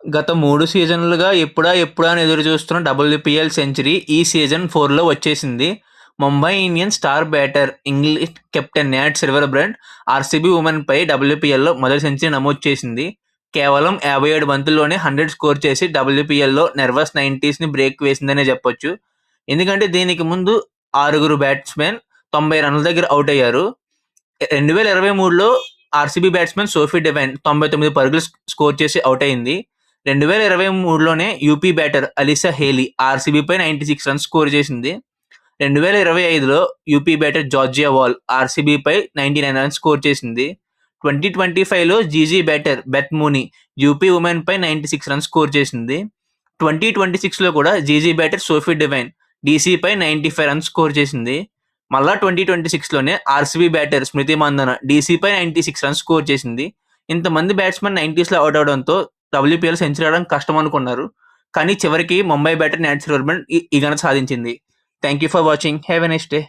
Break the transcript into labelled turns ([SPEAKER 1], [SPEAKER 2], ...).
[SPEAKER 1] గత 3 సీజన్లుగా ఎప్పుడా ఎప్పుడా అని ఎదురు చూస్తున్న డబ్ల్యూపీఎల్ సెంచరీ ఈ సీజన్ 4లో వచ్చేసింది. Mumbai Indians star batter English captain Nat Sciver Brunt RCB ఉమెన్పై డబ్ల్యూపీఎల్లో మొదటి సెంచరీ నమోదు చేసింది. కేవలం 57 బంతుల్లోనే 100 స్కోర్ చేసి డబ్ల్యూపీఎల్లో నెర్వస్ 90స్ని బ్రేక్ వేసిందనే చెప్పొచ్చు. ఎందుకంటే దీనికి ముందు 6 బ్యాట్స్మెన్ 90 రన్ల దగ్గర అవుట్ అయ్యారు. 2023లో ఆర్సీబీ బ్యాట్స్మెన్ సోఫీ డివైన్ 99 పరుగులు స్కోర్ చేసి అవుట్ అయింది. 2023లోనే యూపీ బ్యాటర్ అలీసా హేలీ ఆర్సీబీపై 96 రన్స్ స్కోర్ చేసింది. 2025లో యూపీ బ్యాటర్ జార్జియా వాల్ ఆర్సీబీపై 99 రన్స్ స్కోర్ చేసింది. 2025లో GG batter Beth Mooney UP ఉమెన్పై 96 రన్స్ స్కోర్ చేసింది. 2026లో కూడా జీజీ బ్యాటర్ సోఫీ డివైన్ డీసీపై 95 రన్స్ స్కోర్ చేసింది. మళ్ళా 2026లోనే ఆర్సీబీ బ్యాటర్ స్మృతి మందన డీసీపై 96 రన్స్ స్కోర్ చేసింది. ఇంతమంది బ్యాట్స్మెన్ 90స్లో అవుట్ అవడంతో డబ్ల్యూపీఎల్ సెంచరీ ఆడడం కష్టం అనుకున్నారు. కానీ చివరికి ముంబై బ్యాటర్ న్యాట్ సిల్వర్బ్రంట్ ఈ ఘనత సాధించింది. Thank you for watching. Have a nice day.